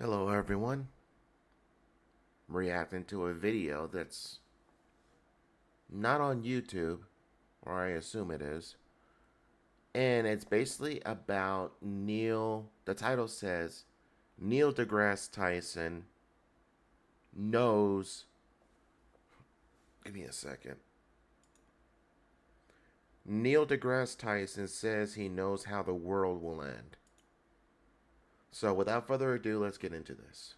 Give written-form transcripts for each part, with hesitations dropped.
Hello everyone. I'm reacting to a video that's not on YouTube, or I assume it is. And it's basically about the title says, Neil deGrasse Tyson knows, give me a second. Neil deGrasse Tyson says he knows how the world will end. So without further ado, let's get into this.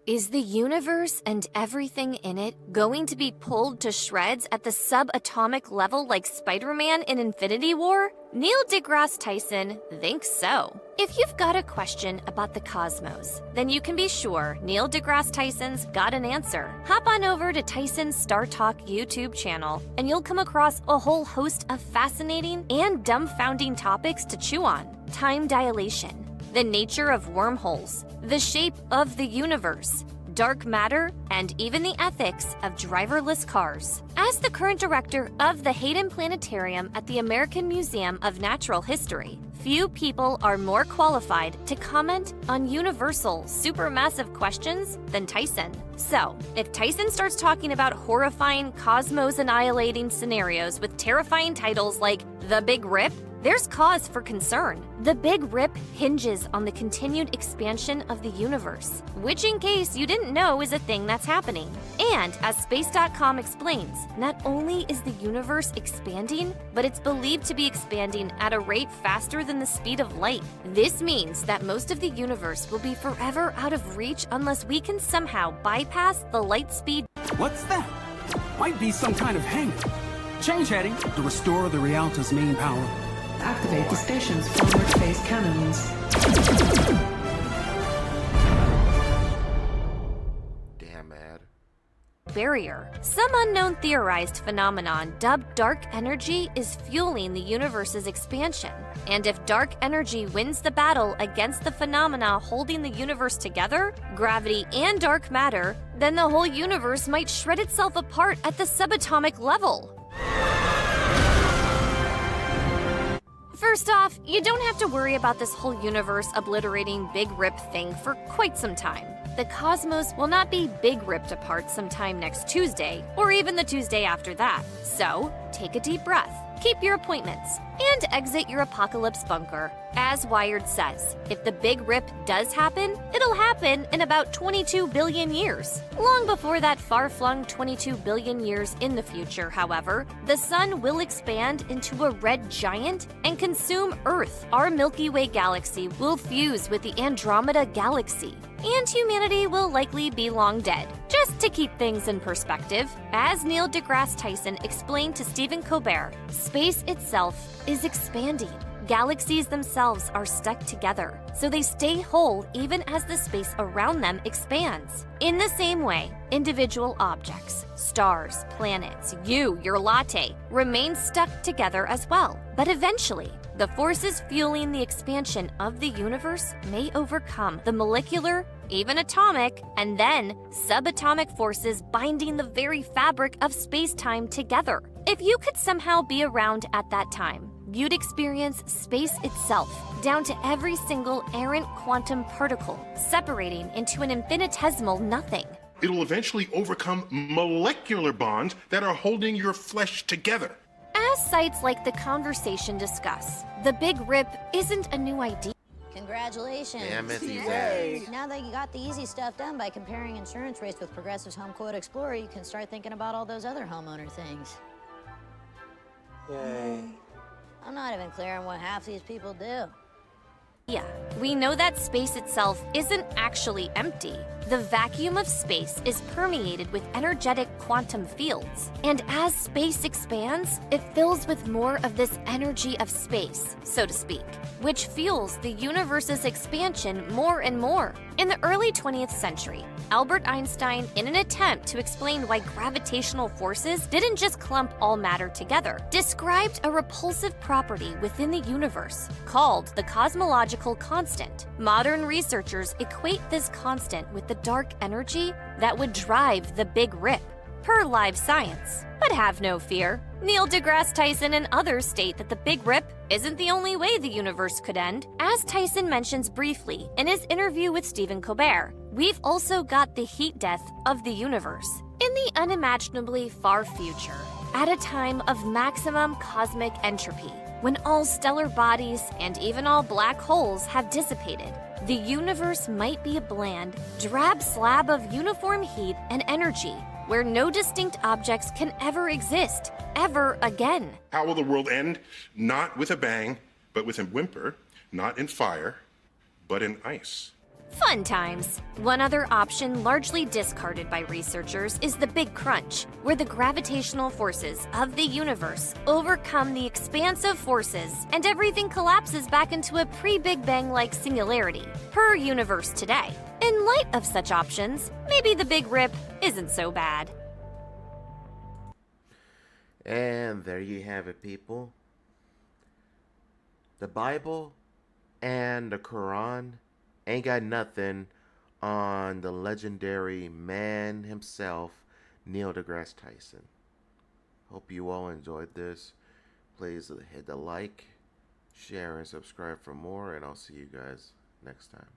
Is the universe and everything in it going to be pulled to shreds at the subatomic level like Spider-Man in Infinity War? Neil deGrasse Tyson thinks so. If you've got a question about the cosmos, then you can be sure Neil deGrasse Tyson's got an answer. Hop on over to Tyson's Star Talk YouTube channel, and you'll come across a whole host of fascinating and dumbfounding topics to chew on. Time dilation, the nature of wormholes, the shape of the universe, dark matter, and even the ethics of driverless cars. As the current director of the Hayden Planetarium at the American Museum of Natural History, few people are more qualified to comment on universal, supermassive questions than Tyson. So, if Tyson starts talking about horrifying, cosmos-annihilating scenarios with terrifying titles like The Big Rip, there's cause for concern. The Big Rip hinges on the continued expansion of the universe, which, in case you didn't know, is a thing that's happening. And as Space.com explains, not only is the universe expanding, but it's believed to be expanding at a rate faster than the speed of light. This means that most of the universe will be forever out of reach unless we can somehow bypass the light speed. What's that? Might be some kind of hangar. Change heading to restore the Rialto's main power. Activate the station's forward-face cannons. Damn mad. Barrier. Some unknown theorized phenomenon dubbed dark energy is fueling the universe's expansion. And if dark energy wins the battle against the phenomena holding the universe together, gravity and dark matter, then the whole universe might shred itself apart at the subatomic level. First off, you don't have to worry about this whole universe obliterating Big Rip thing for quite some time. The cosmos will not be big ripped apart sometime next Tuesday, or even the Tuesday after that. So, take a deep breath, keep your appointments, and exit your apocalypse bunker. As Wired says, if the Big Rip does happen, it'll happen in about 22 billion years. Long before that far-flung 22 billion years in the future, however, the sun will expand into a red giant and consume Earth. Our Milky Way galaxy will fuse with the Andromeda galaxy, and humanity will likely be long dead. Just to keep things in perspective, as Neil deGrasse Tyson explained to Stephen Colbert, space itself is expanding. Galaxies themselves are stuck together, so they stay whole even as the space around them expands. In the same way, individual objects, stars, planets, your latte, remain stuck together as well. But eventually, the forces fueling the expansion of the universe may overcome the molecular, even atomic, and then subatomic forces binding the very fabric of space-time together. If you could somehow be around at that time, you'd experience space itself, down to every single errant quantum particle, separating into an infinitesimal nothing. It'll eventually overcome molecular bonds that are holding your flesh together. As sites like The Conversation discuss, the Big Rip isn't a new idea. Congratulations. Damn it, these Hey. Now that you got the easy stuff done by comparing insurance rates with Progressive's Home Quote Explorer, you can start thinking about all those other homeowner things. Yay. I'm not even clear on what half these people do. Yeah, we know that space itself isn't actually empty. The vacuum of space is permeated with energetic quantum fields. And as space expands, it fills with more of this energy of space, so to speak, which fuels the universe's expansion more and more. In the early 20th century, Albert Einstein, in an attempt to explain why gravitational forces didn't just clump all matter together, described a repulsive property within the universe called the cosmological constant. Modern researchers equate this constant with the dark energy that would drive the Big Rip. per Live Science. But have no fear. Neil deGrasse Tyson and others state that the Big Rip isn't the only way the universe could end. As Tyson mentions briefly in his interview with Stephen Colbert, we've also got the heat death of the universe in the unimaginably far future, at a time of maximum cosmic entropy, when all stellar bodies and even all black holes have dissipated. The universe might be a bland, drab slab of uniform heat and energy, where no distinct objects can ever exist, ever again. How will the world end? Not with a bang, but with a whimper. Not in fire, but in ice. Fun times. One other option largely discarded by researchers is the Big Crunch, where the gravitational forces of the universe overcome the expansive forces and everything collapses back into a pre-Big Bang-like singularity, per universe today. In light of such options, maybe the Big Rip isn't so bad. And there you have it, people. The Bible and the Quran ain't got nothing on the legendary man himself, Neil deGrasse Tyson. Hope you all enjoyed this. Please hit the like, share, and subscribe for more, and I'll see you guys next time.